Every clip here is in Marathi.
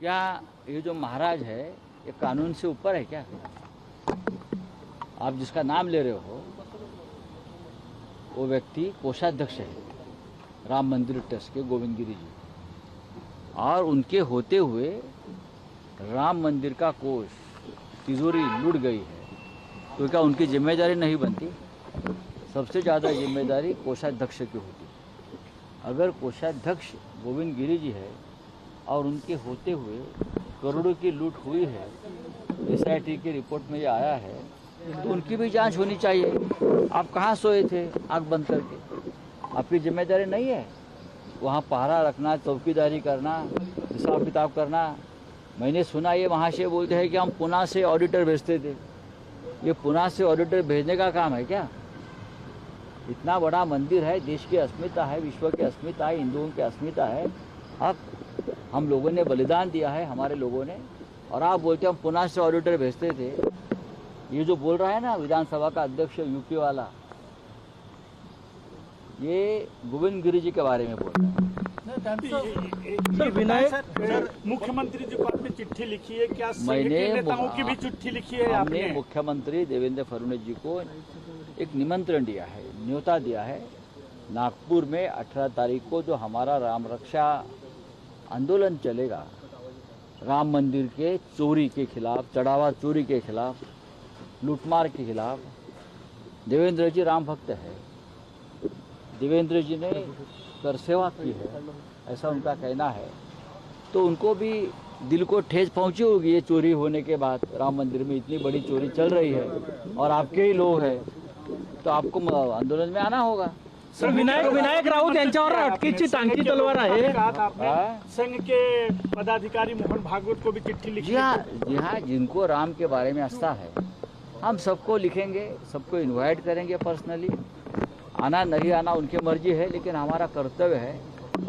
क्या ये जो महाराज है ये कानून से ऊपर है क्या? आप जिसका नाम ले रहे हो वो व्यक्ति कोषाध्यक्ष है राम मंदिर ट्रस्ट के, गोविंद गिरी जी, और उनके होते हुए राम मंदिर का कोष तिजोरी लूट गई है, तो क्या उनकी जिम्मेदारी नहीं बनती? सबसे ज़्यादा जिम्मेदारी कोषाध्यक्ष की होती। अगर कोषाध्यक्ष गोविंद गिरी जी है और उनके होते हुए करोड़ों की लूट हुई है, SIT की रिपोर्ट में ये आया है, तो उनकी भी जांच होनी चाहिए। आप कहाँ सोए थे आँख बंद करके? आपकी जिम्मेदारी नहीं है वहाँ पहरा रखना, चौकीदारी करना, हिसाब किताब करना? मैंने सुना ये महाशय बोलते हैं कि हम पुणे से ऑडिटर भेजते थे। ये पुणे से ऑडिटर भेजने का काम है क्या? इतना बड़ा मंदिर है, देश की अस्मिता है, विश्व की अस्मिता है, हिंदुओं की अस्मिता है। अब हम लोगों ने बलिदान दिया है, हमारे लोगों ने, और आप बोलते हम पुणे से ऑडिटर भेजते थे। ये जो बोल रहा है ना विधानसभा का अध्यक्ष यूपी वाला, ये गोविंद गिरी जी के बारे में बोल रहा है। सर विनायक मुख्यमंत्री जी को आपने चिट्ठी लिखी है क्या? मैंने नेताओं की भी चिट्ठी लिखी है आपने? हमने मुख्यमंत्री देवेंद्र फडणवीस जी को एक निमंत्रण दिया है, न्योता दिया है। नागपुर में 18 तारीख को जो हमारा राम रक्षा आंदोलन चलेगा, राम मंदिर के चोरी के खिलाफ, चढ़ावा चोरी के खिलाफ, लूटमार के खिलाफ। देवेंद्र जी राम भक्त है, देवेंद्र जी ने कर सेवा की है, ऐसा उनका कहना है। तो उनको भी दिल को ठेस पहुंची होगी ये चोरी होने के बाद। राम मंदिर में इतनी बड़ी चोरी चल रही है और आपके ही लोग हैं, तो आपको आंदोलन में आना होगा। सर विनायक राऊत यांच्यावर अटकेची टांगती तलवार आहे। संघ के पदाधिकारी मोहन भागवत को भी चिट्ठी लिखी? जी हाँ, जिनको राम के बारे में आस्था है हम सबको लिखेंगे, सबको इनवाइट करेंगे पर्सनली। आना नहीं आना उनकी मर्जी है, लेकिन हमारा कर्तव्य है।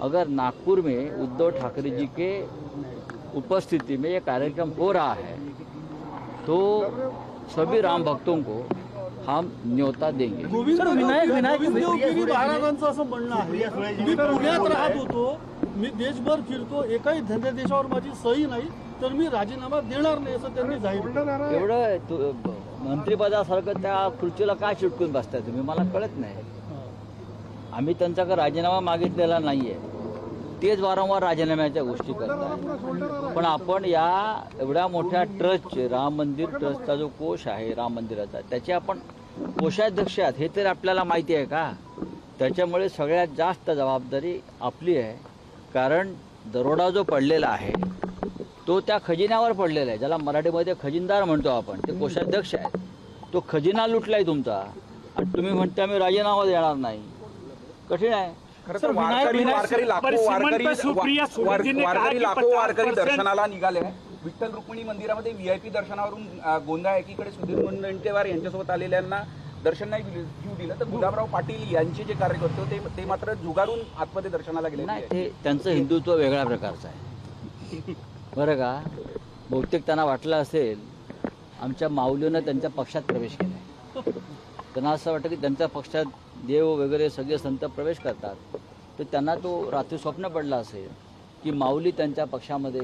अगर नागपुर में उद्धव ठाकरे जी के उपस्थिति में ये कार्यक्रम हो रहा है तो सभी राम भक्तों को हम न्योता देंगे। सर विनायक महाराजांचं असं म्हणणं आहे, मी पुण्यात राहत होतो, मी देशभर फिरतो, एकाही धंद्यादेशावर माझी सही नाही, तर मी राजीनामा देणार नाही असं त्यांनी जाहीर केलं। एवढं मंत्रिपदासारखं त्या खुर्चीला काय चिटकून बसताय तुम्ही? मला कळत नाही। आम्ही त्यांच्याकडे राजीनामा मागितलेला नाहीये, तेच वारंवार राजीनाम्याच्या गोष्टी करतात। पण आपण या एवढ्या मोठ्या ट्रस्टचे, राम मंदिर ट्रस्टचा जो कोष आहे राम मंदिराचा, त्याचे आपण कोषाध्यक्ष आहात हे तर आपल्याला माहिती आहे का? त्याच्यामुळे सगळ्यात जास्त जबाबदारी आपली आहे, कारण दरोडा जो पडलेला आहे तो त्या खजिन्यावर पडलेला आहे, ज्याला मराठीमध्ये खजिनदार म्हणतो आपण, ते कोषाध्यक्ष आहेत। तो खजिना लुटलाय तुमचा आणि तुम्ही म्हणता मी राजीनामा देणार नाही, कठीण आहे। सर वारकरी लाखो वारकरी दर्शनाला निघाले आहे। विठ्ठल रुक्मिणी मंदिरामध्ये VIP दर्शनावरून गोंधळ एकीकडे सुधीर मुनगंटीवार यांच्यासोबत आलेल्यांना दर्शन नाही घेऊ दिलं, तर गुलाबराव पाटील यांचे जे कार्यकर्ते होते ते मात्र जुगारून आतमध्ये दर्शनाला गेले। नाही, ते त्यांचं हिंदुत्व वेगळ्या प्रकारचं आहे बरं का? बहुतेक त्यांना वाटलं असेल आमच्या माऊलीनं त्यांच्या पक्षात प्रवेश केला, त्यांना असं वाटतं की त्यांच्या पक्षात देव वगैरे सगळे संत प्रवेश करतात, तर त्यांना तो रात्री स्वप्न पडलं असेल की माऊली त्यांच्या पक्षामध्ये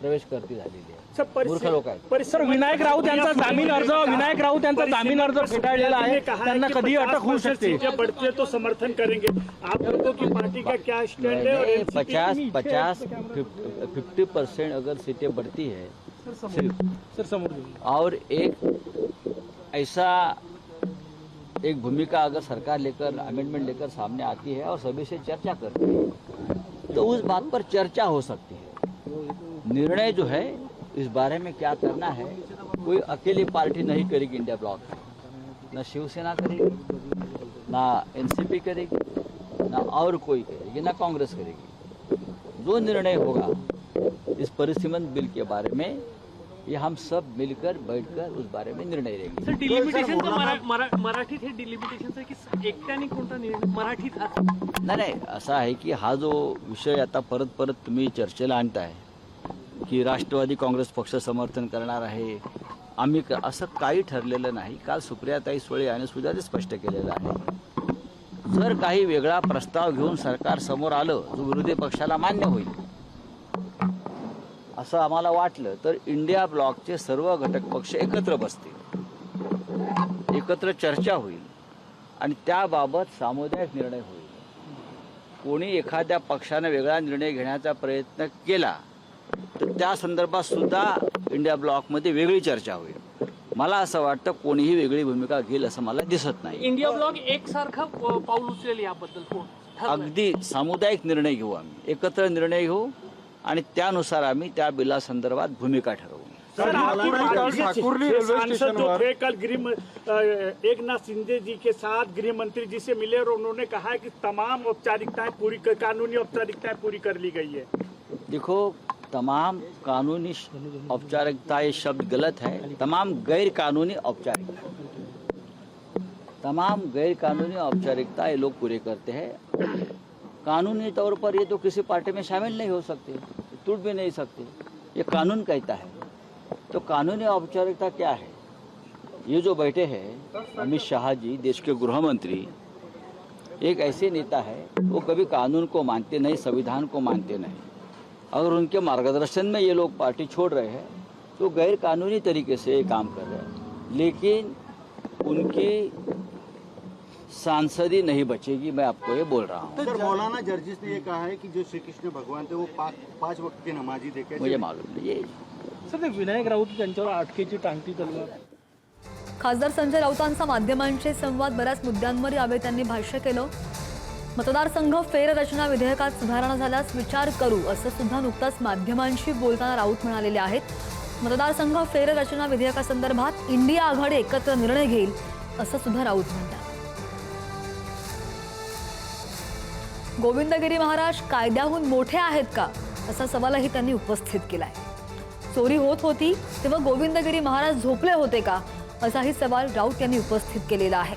प्रवेश करती झालेली आहे। मूर्ख लोक आहेत। सर विनायक राऊत यांचा जामीन अर्ज फेटाळलेला आहे, त्यांना कधी अटक होऊ शकते? बढ़ते तो समर्थन करेंगे आप लोगों की पार्टी का क्या स्टैंड है? 50% अगर सीटें बढ़ती है और एक भूमिका अगर सरकार लेकर, अमेंडमेंट लेकर सामने आती है और सभी से चर्चा करती है, तो उस बात पर चर्चा हो सकती है। निर्णय जो है इस बारे में क्या करना है कोई अकेली पार्टी नहीं करेगी इंडिया ब्लॉक, ना शिवसेना करेगी, ना NCP करेगी, ना और कोई करेगी, ना कांग्रेस करेगी। जो निर्णय होगा इस परिसीमन बिल के बारे में ये हम सब मिलकर बैठकर उस बारे में निर्णय लेंगे। सर डिलिमिटेशन मराठीत हे डिलिमिटेशनचं की एकट्याने कोणता मराठीत? नाही, असा आहे की हा जो विषय आता परत तुम्ही चर्चेला आणताय की राष्ट्रवादी काँग्रेस पक्ष समर्थन करणार आहे, आम्ही असं काही ठरलेलं नाही। काल सुप्रियाताई सुळे यांनी सुद्धा ते स्पष्ट केलेलं आहे। जर काही वेगळा प्रस्ताव घेऊन सरकार समोर आलं जो विरोधी पक्षाला मान्य होईल, असं आम्हाला वाटलं तर इंडिया ब्लॉकचे सर्व घटक पक्ष एकत्र बसतील, एकत्र चर्चा होईल आणि त्याबाबत सामुदायिक निर्णय होईल. कोणी एखाद्या पक्षाने वेगळा निर्णय घेण्याचा प्रयत्न केला तर त्या संदर्भात सुद्धा इंडिया ब्लॉकमध्ये वेगळी चर्चा होईल. मला असं वाटतं कोणीही वेगळी भूमिका घेईल असं मला दिसत नाही. इंडिया ब्लॉक एकसारखं पाऊल उचलेल याबद्दल कोण ठरलंय? अगदी सामुदायिक निर्णय घेऊ, आम्ही एकत्र निर्णय घेऊ आणि त्यानुसार आम्ही त्या बिलासंदर्भात भूमिका ठरवू. सांसद जो थे कल एक नाथ शिंदे जी के साथ गृह मंत्री जी से मिले और उन्होंने कहा है कि तमाम औपचारिकताएं पूरी कानूनी औपचारिकताएं पूरी कर ली गई है. देखो, तमाम कानूनी औपचारिकता ये शब्द गलत है. तमाम गैर कानूनी औपचारिकता, तमाम गैर कानूनी औपचारिकता ये लोग पूरे करते हैं. कानूनी तौर पर ये तो किसी पार्टी में शामिल नहीं हो सकते, टूट भी नहीं सकते, ये कानून कहता है. तो कानूनी औपचारिकता क्या है? ये जो बैठे हैं अमित शाह जी, देश के गृह मंत्री, एक ऐसे नेता है वो कभी कानून को मानते नहीं, संविधान को मानते नहीं. अगर उनके मार्गदर्शन में ये लोग पार्टी छोड़ रहे हैं तो गैर कानूनी तरीके से ये काम कर रहे हैं. लेकिन उनकी सांसदी नहीं बचेगी, मैं आपको ये बोल रहा हूँ. सर, मौलाना जर्जिस ने ये कहा है कि जो श्री कृष्ण भगवान थे वो पांच वक्त के नमाजी देखे. मुझे मालूम नहीं ये. सर, विनायक राऊत यांच्यावर अटकेची टांगती तलवार. खासदार संजय राऊतांचा माध्यमांशी संवाद, बऱ्याच मुद्द्यांवर यावेळी त्यांनी भाष्य केलं. मतदारसंघ फेररचना विधेयकात सुधारणा झाल्यास विचार करू असं सुद्धा नुकताच माध्यमांशी बोलताना राऊत म्हणालेले आहेत. मतदारसंघ फेररचना विधेयकासंदर्भात इंडिया आघाडी एकत्र निर्णय घेईल असं सुद्धा राऊत म्हणतात. गोविंदगिरी महाराज कायद्याहून मोठे आहेत का असा सवालही त्यांनी उपस्थित केलाय. चोरी होत होती तेव्हा गोविंदगिरी महाराज झोपले होते का असाही सवाल राऊत यांनी उपस्थित केलेला आहे.